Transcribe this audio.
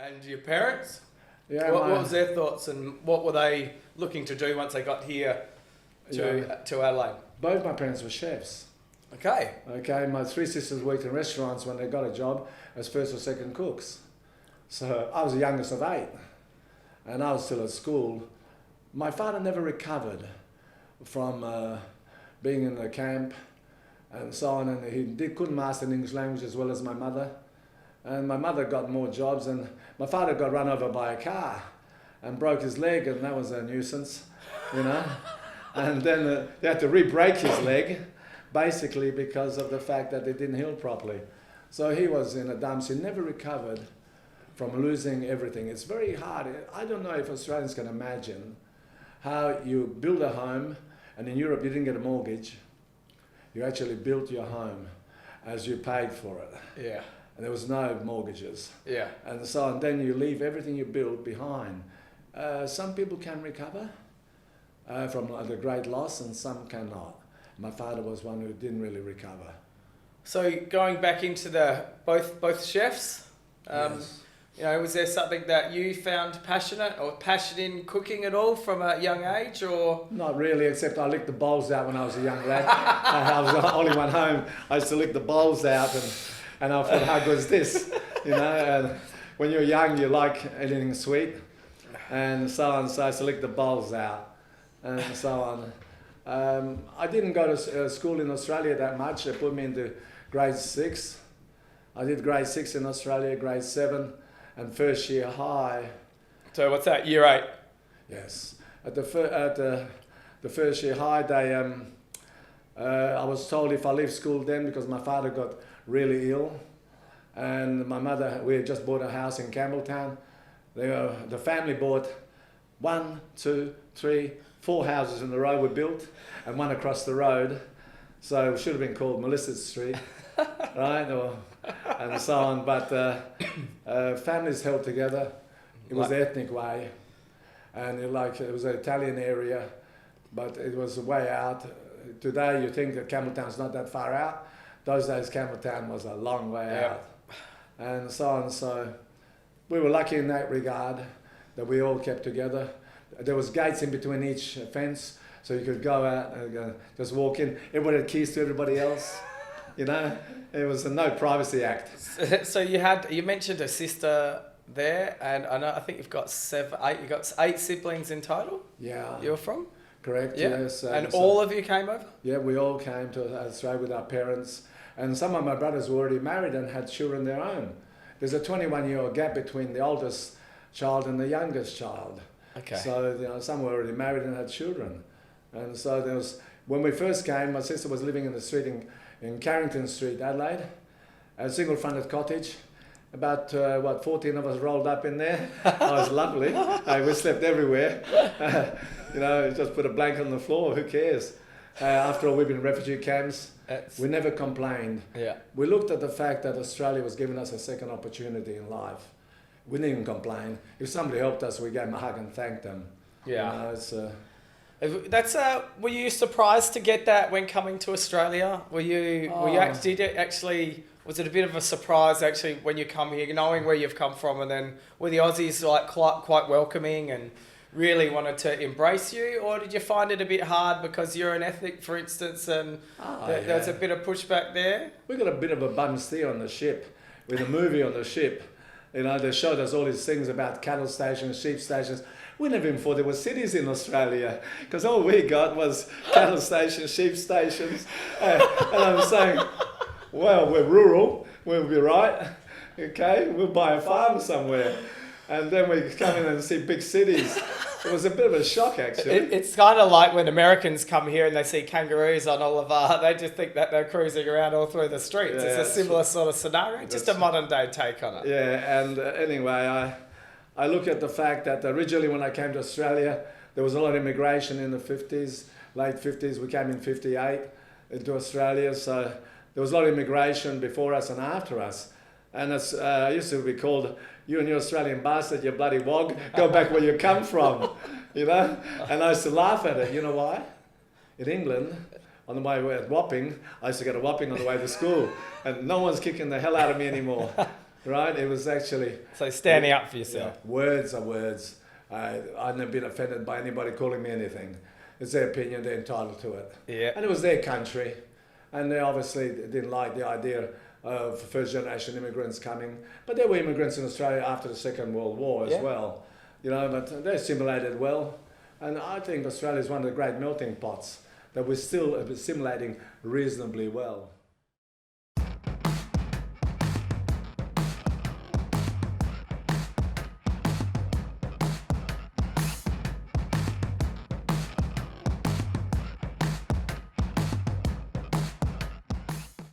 And your parents? Yeah. What was their thoughts and what were they looking to do once they got here to Adelaide? Both my parents were chefs. Okay. Okay, my 3 sisters worked in restaurants when they got a job as first or second cooks. So I was the youngest of 8, and I was still at school. My father never recovered from being in the camp and so on, and he couldn't master the English language as well as my mother. And my mother got more jobs, and my father got run over by a car and broke his leg, and that was a nuisance, you know. And then they had to re-break his leg, basically because of the fact that it didn't heal properly. So he was in a dumps. He never recovered from losing everything. It's very hard. I don't know if Australians can imagine how you build a home, and in Europe you didn't get a mortgage. You actually built your home as you paid for it. Yeah. And there was no mortgages. Yeah. And so on. Then you leave everything you built behind. Some people can recover from the great loss, and some cannot. My father was one who didn't really recover. So going back into the both chefs, Yes. you know, was there something that you found passionate or passion in cooking at all from a young age, or? Not really, except I licked the bowls out when I was a young lad. I was the only one home. I used to lick the bowls out, and I thought, how good is this? You know, and when you're young, you like anything sweet, and so on. So I used to lick the bowls out, and so on. I didn't go to school in Australia that much. They put me into grade 6. I did grade 6 in Australia, grade 7, and first year high. So what's that, year 8? Yes, at the first year high, I was told if I leave school then, because my father got really ill, and my mother, we had just bought a house in Campbelltown. The family bought 1, 2, 3, 4 houses in the row were built, and one across the road. So it should have been called Milisits Street, right? And so on. But families held together. It was the ethnic way, and it was an Italian area, but it was way out. Today you think that Campbelltown's not that far out. Those days Campbelltown was a long way out, and so on. So we were lucky in that regard that we all kept together. There was gates in between each fence, so you could go out and just walk in. Everybody had keys to everybody else, you know. It was a no privacy act. So you mentioned a sister there, and I think you've got 8. You've got 8 siblings in total. Yeah. You're from? Correct. Yeah. Yes. And all of you came over? Yeah, we all came to Australia with our parents, and some of my brothers were already married and had children of their own. There's a 21-year gap between the oldest child and the youngest child. Okay. So some were already married and had children, and so there was. When we first came, my sister was living in the street in Carrington Street, Adelaide, a single-fronted cottage. About 14 of us rolled up in there. It was lovely. We slept everywhere. You know, just put a blanket on the floor. Who cares? After all, we've been in refugee camps. We never complained. Yeah. We looked at the fact that Australia was giving us a second opportunity in life. We didn't even complain. If somebody helped us, we gave them a hug and thanked them. Yeah. You know, That's were you surprised to get that when coming to Australia? Was it a bit of a surprise actually when you come here, knowing where you've come from, and then were the Aussies like quite welcoming and really wanted to embrace you, or did you find it a bit hard because you're an ethnic, for instance, and there's a bit of pushback there? We got a bit of a bum steer on the ship, with a movie on the ship. You know, they showed us all these things about cattle stations, sheep stations. We never even thought there were cities in Australia, because all we got was cattle stations, sheep stations. And I'm saying, well, we're rural, we'll be right, okay, we'll buy a farm somewhere. And then we come in and see big cities. It was a bit of a shock, actually. It's kind of like when Americans come here and they see kangaroos on all of they just think that they're cruising around all through the streets. Yeah, it's a similar sort of scenario, just a modern day take on it. Yeah, and anyway, I look at the fact that originally when I came to Australia, there was a lot of immigration in the 50s, late 50s. We came in 58 into Australia, so there was a lot of immigration before us and after us. And it used to be called, "You and your Australian bastard, you bloody wog, go back where you come from," you know? And I used to laugh at it. You know why? In England, on the way at Wapping, I used to get a whopping on the way to school, and no one's kicking the hell out of me anymore. right? It was actually... So standing up for yourself. Yeah, words are words. I've never been offended by anybody calling me anything. It's their opinion, they're entitled to it. Yeah. And it was their country. And they obviously didn't like the idea of first-generation immigrants coming. But there were immigrants in Australia after the Second World War as well. You know, but they assimilated well. And I think Australia is one of the great melting pots that we're still assimilating reasonably well.